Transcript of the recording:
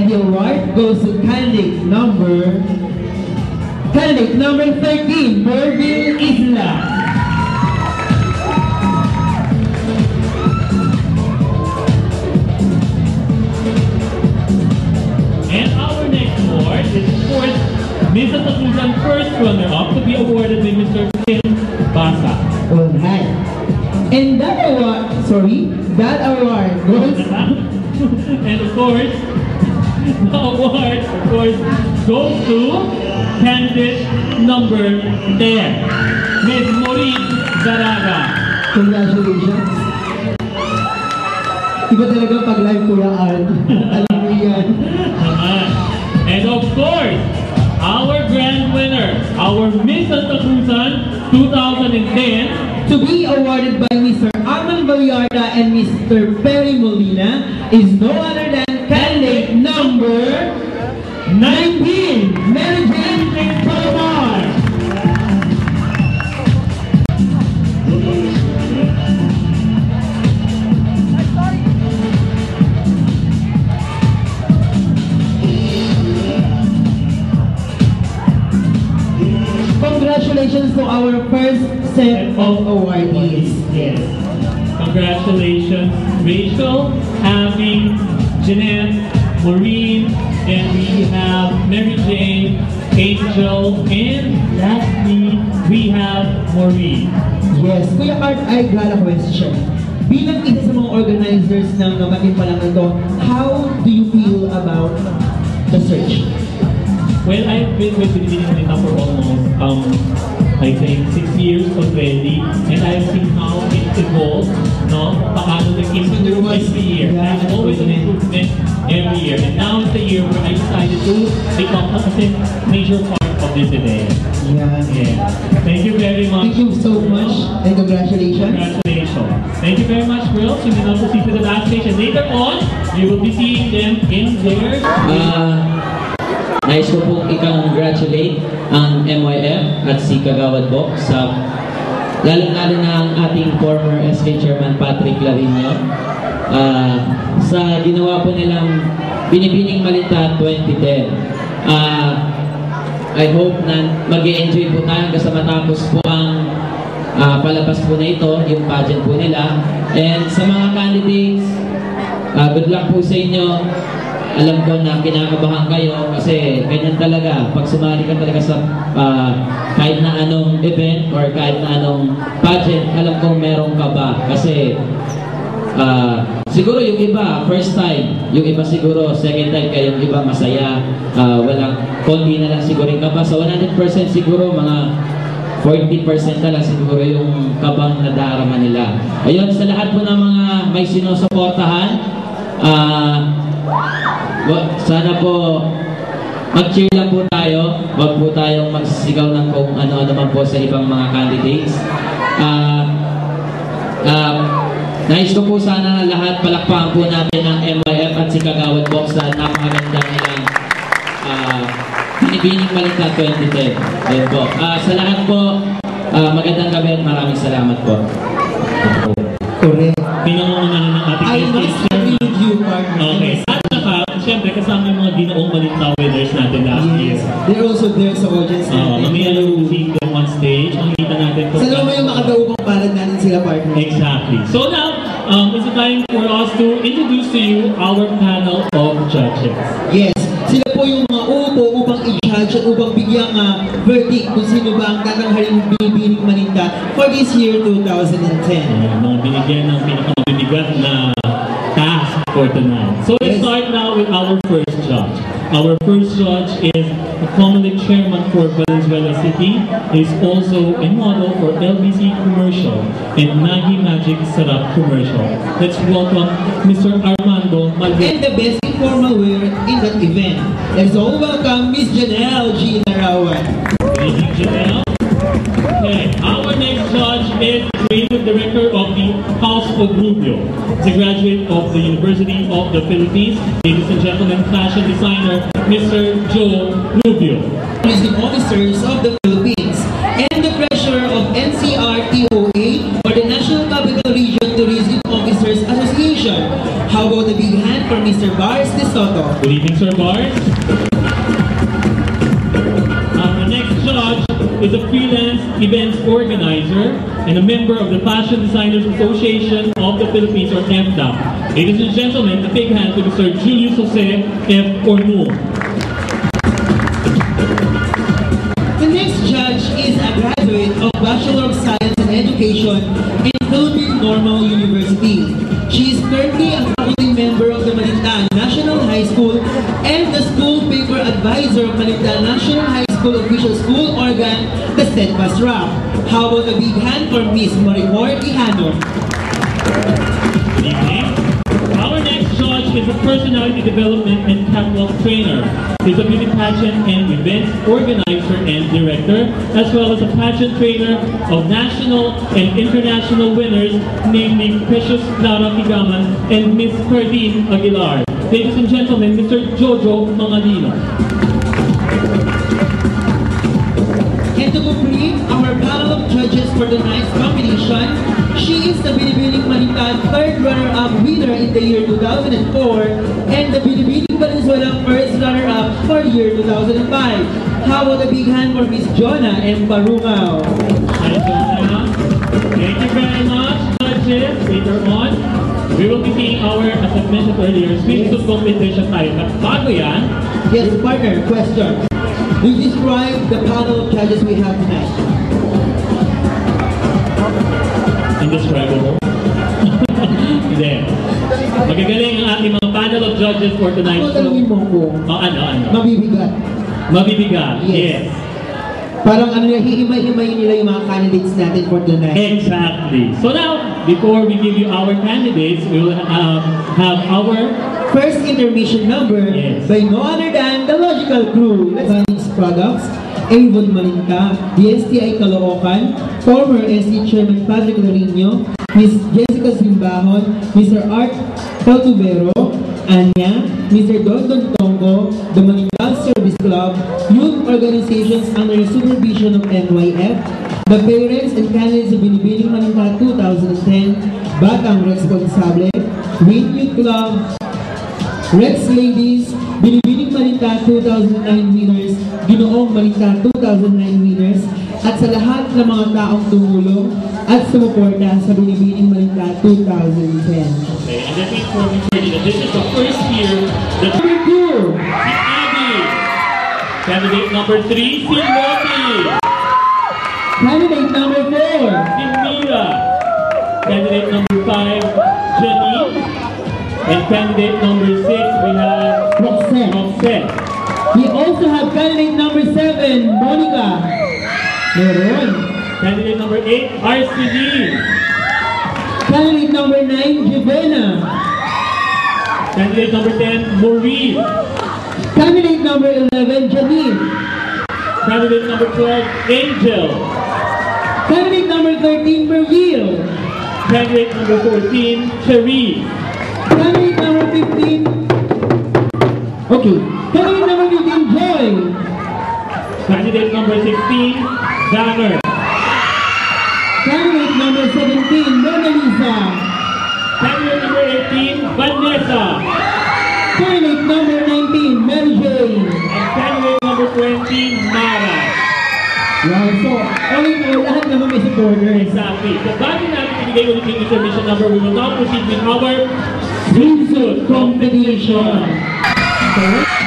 The award goes to candidate number 13, Merville Isla. And our next award is, of course, Mr. Takusan first runner-up to be awarded by Mr. Kim Basa. Alright. And that award goes... And of course, the award, goes to candidate number 10, Ms. Maureen Zaraga. Congratulations. Iba talaga pag live Kuya Art. Alam mo yan. And of course, our grand winner, our Miss Santa Cruzan 2010, to be awarded by Mr. Arman Vallarta and Mr. Perry Molina, is no other than candidate number 19, Mary Jane Palomar. Congratulations to our first set of awardees. Yes. Congratulations, Rachel, Abby, Jeanette, Maureen, and we have Mary Jane, Angel, and lastly, we have Maureen. Yes, Kuya Art, I got a question. Bilang isa sa mga organizers ng Matimpalang ito, how do you feel about the search? Well, I've been with Pilipinas Manita for almost, I think, 6 years already, and I've seen how it evolved, no? Paano nag-improve every year. There's always an improvement every year. And now it's the year where I decided to become a major part of this event. Yeah. Thank you very much. Thank you so much, and congratulations. Congratulations. Thank you very much, girls. You may now proceed to the backstage, and later on, you will be seeing them in their... Nais ko pong i-congratulate ang MYF at si Kagawad Bok sa lalong-lalo na ang ating former SK Chairman Patrick Larino sa ginawa po nilang Binibining Malinta 2010. I hope na mag-e-enjoy po tayo hanggang sa matapos po ang palabas po na ito, yung pageant po nila. And sa mga candidates, good luck po sa inyo. Alam ko na kinakabahan kayo kasi ganyan talaga. Pag sumali ka talaga sa kahit na anong event or kahit na anong pageant, alam kong meron ka ba. Kasi siguro yung iba, first time. Yung iba siguro, second time kayong iba masaya. Walang, konti na lang siguro yung kaba. So 100% siguro, mga 40% na lang siguro yung kabang nadarama nila. Ayun, sa lahat po ng mga may sinusuportahan, sana po mag-cheer lang po tayo. Huwag po tayong magsisigaw ng kung ano-ano man po sa ibang mga candidates. Nais ko po sana lahat palakpakan po natin ang MYF at si Kagawad Box sa napakaganda nilang Binibining Malinta 2010. Ayun po. Sa lahat po, magandang gabi at maraming salamat po. Correct. Pinangungunan ng ating I must agree with you, partner. Okay. Siyempre, kasama yung mga ginoong Malinta winners natin last year. They're also there sa audience natin. Mamaya lang yung see them on stage. Makikita natin kung... Sa loob yung makadaupang palad natin sila, partner. Exactly. So now, it's time for us to introduce to you our panel of judges. Yes. Sila po yung mga upo upang i-judge at upang bigyang verdict kung sino ba ang tatanghaling Binibining Malinta for this year 2010. Mga binigyan ng pinakamabibigat na task for tonight. So let's start now with our first judge. Our first judge is the Comelec chairman for Valenzuela City, is also a model for LBC commercial and Maggi Magic Sarap commercial. Let's welcome Mr. Armando Malvin. And the best informal wear in that event. Let's all welcome Miss Janelle G. Narawan. Thank you, Janelle. Okay, our next judge is the creative director of the House of Rubio. He's a graduate of the University of the Philippines. Ladies and gentlemen, fashion designer, Mr. Joe Rubio. Tourism officers of the Philippines and the treasurer of NCR-TOA or the National Capital Region Tourism Officers Association. How about a big hand for Mr. Bars de Soto. Good evening, Sir Bart. Our next judge is a freelance events organizer and a member of the Fashion Designers Association of the Philippines, or FDAP. Ladies and gentlemen, a big hand to Mr. Julius Jose F. Ornu. The next judge is a graduate of Bachelor of Science in Education in Philippine Normal University. She is currently a faculty member of the Malintaan National High School and the school paper advisor of Malintaan National High School official school organ, the Steadfast RAP. How about a big hand for Miss Maricor Quijano? Good evening. Our next judge is a personality development and catwalk trainer. He's a beauty pageant and events organizer and director, as well as a pageant trainer of national and international winners, namely Precious Clara Kigaman and Miss Cardine Aguilar. Ladies and gentlemen, Mr. Jojo Mangalino. And to complete our panel of judges for tonight's competition, she is the Binibining Malintaan third runner-up winner in the year 2004 and the Binibining Valenzuela first runner-up for year 2005. How about a big hand for Miss Jonah M. Parumao? Hi, Jonah. Thank you very much, judges. Later on, we will be seeing our, as I mentioned earlier, swimsuit competition tayo. But bago yan, Yes, partner, question. Will you describe the panel of judges we have tonight? indescribable. Hindi. Magagaling ang ating mga panel of judges for tonight's Ako tanungin mo ko, Oh, ano? mabibigat. Mabibigat. Yes. Parang hihimay-himayin nila yung mga candidates natin for tonight. Exactly. So now, before we give you our candidates, we will have our First intermission number by no other than the Logical Crew. Let's products, Avon Malinta, the STI Caloocan, former ST Chairman Patrick Larino, Ms. Jessica Simbahon, Mr. Art Tautubero, Anya, Mr. Dondon Tongo, the Malinta Service Club, youth organizations under the supervision of NYF, the parents and candidates of Binibining Malinta 2010, Batang Responsable, Win Youth Club, Rex Ladies, Binibining Malinta 2009 winners, Ginoong Malinta 2009 winners, at sa lahat ng mga taong tumulong at sumuporta sa Binibining Malinta 2010. Okay, and I think for me, this is the first year that Number 2, si Abby. Candidate number 3, si Loti. candidate number 4, Si Mira. Candidate number 5, Janine. And candidate number 6, we have Roxette. We also have candidate number 7, Monica. Meron. Candidate number 8, RCD. Candidate number 9, Juvena. Candidate number 10, Maureen. Candidate number 11, Janine. Candidate number 12, Angel. Candidate number 13, Merville. Candidate number 14, Cherie. Candidate number 15. Okay. Candidate number 15, Joy. Candidate number 16, Danner. Candidate number 17, Mona Lisa. Candidate number 18, Vanessa. Candidate number 19, Mary Jane. And candidate number 20, Mara. Wow, so, all in all, lahat naman may supporters. Exactly. So bago natin pinigay ulit yung intermission number, we will now proceed with our swimsuit competition. Okay.